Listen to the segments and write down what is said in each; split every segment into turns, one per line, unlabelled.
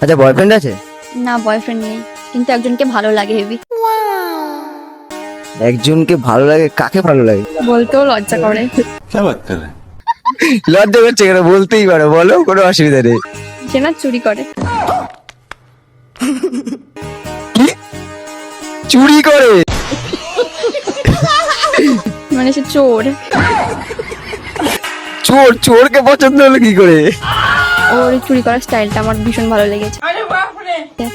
আচ্ছা, বয়ফ্রেন্ড আছে?
না, বয়ফ্রেন্ড নেই, কিন্তু একজনকে ভালো লাগে হেবি।
একজনকে ভালো লাগে? কাকে ভালো লাগে?
বলতেও লজ্জা করে।
क्या बात कर रहे हैं?
লজ্জা করছে কেন? বলতেই পারো, বলো, কোনো অসুবিধা নেই।
সে না চুরি করে।
কি? চুরি করে?
মানে সে চোর।
চোর? চোরকে পছন্দ হলো কি করে?
ওর এই চুরি করার স্টাইলটা আমার ভীষণ ভালো লেগেছে।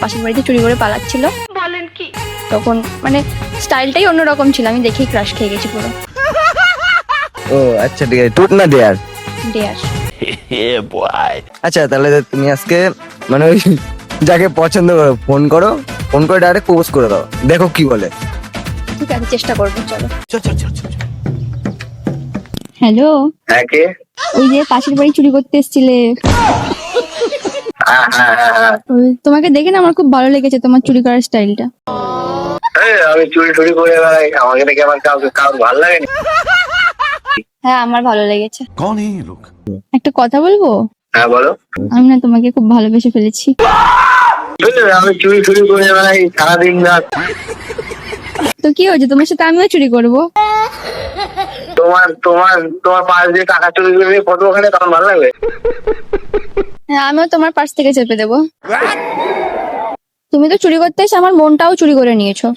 পাশের বাড়িতে চুরি করে পালাচ্ছিল, বলেন কি, তখন মানে স্টাইলটাই অন্যরকম ছিল, আমি দেখেই ক্রাশ খেয়ে গেছি পুরো।
ও আচ্ছা, ঠিক আছে, টুট না দেয়ার।
ডেয়ার।
আচ্ছা, তাহলে তুমি আজকে মানে ওই যাকে পছন্দ করো ফোন করে ডাইরেক্ট প্রপোজ করে দাও, দেখো কি বলে।
ঠিক আছে, চেষ্টা করবো, চলো। হ্যালো,
হ্যাঁ, কে?
ওই যে পাশের বাড়ি চুরি করতে এসেছিলে, তোমাকে দেখে না আমার খুব ভালো লেগেছে, তোমার চুরি করার স্টাইলটা।
আমি চুরি টুরি করে বেড়াই, আমাকে দেখে আমার কাউকে ভালো লাগে না।
হ্যাঁ, আমার ভালো লেগেছে।
कौन है ये लोग?
একটা কথা বলবো?
হ্যাঁ, বলো।
আমি না তোমাকে খুব ভালোবেসে ফেলেছি।
আমি চুরি টুরি করে বেড়াই সারাদিন রাত।
তো কি হয়েছে, তোমার সাথে আমিও চুরি করব।
তোমার তোমার তোমার পাশ দিয়ে টাকা চুরি করে ফটো ওখানে, তখন ভালো লাগবে?
হ্যাঁ, আমিও তোমার পাশ থেকে চেপে দেবো। তুমি তো চুরি করতে এসে আমার মনটাও চুরি করে নিয়েছো।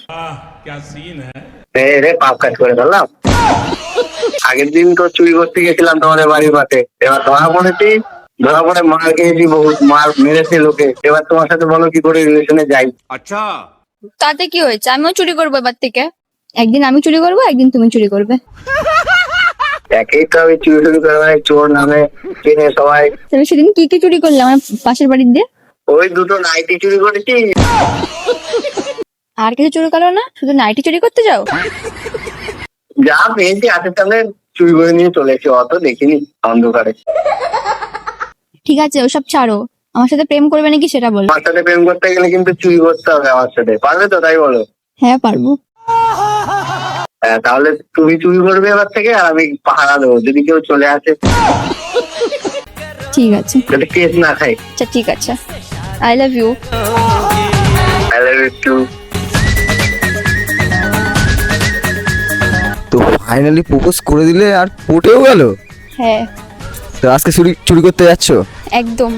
রে পাপ কাজ করে ফেললাম। আগের দিন তো চুরি করতে গেছিলাম তোমাদের বাড়ির পাশে, এবার ধরা পড়ে মার খেয়েছি, বহুত মার মেরেছে লোকে। এবার তোমার সাথে বলো কি করে রিলেশনে যাই?
अच्छा
তাতে কি হয়েছে, আমিও চুরি করবো এবার থেকে। একদিন আমি চুরি করবো, একদিন তুমি চুরি করবে।
একেই তো আমি চুরি টুরি করে বেড়াই, চোর নামে চেনে সবাই।
তাহলে সেদিন কি কি চুরি করলে আমার পাশের বাড়ির দিয়ে?
ওই দুটো নাইটি চুরি করেছি।
আর কিছু চুরি করো না, শুধু নাইটি চুরি করতে যাও?
যা পেয়েছি হাতের সামনে চুরি করে নিয়ে চলে এসেছি, অত দেখিনি অন্ধকারে।
ঠিক আছে, ওসব ছাড়ো, আমার সাথে প্রেম করবে নাকি সেটা বলো।
আমার সাথে প্রেম করতে গেলে কিন্তু চুরি করতে হবে আমার সাথে, পারবে তো? তাই বলো।
হ্যাঁ, পারবো।
হ্যাঁ, তাহলে তুমি চুরি করবে এবার থেকে, আর আমি পাহারা দেবো যদি কেউ চলে আসে,
ঠিক আছে।
যাতে কেস না খাই।
আচ্ছা, ঠিক আছে। I love you.
I love you too. তো ফাইনালি প্রপোজ করে দিলে আর পটেও গেল।
হ্যাঁ,
তো আজকে চুরি করতে যাচ্ছো?
একদম।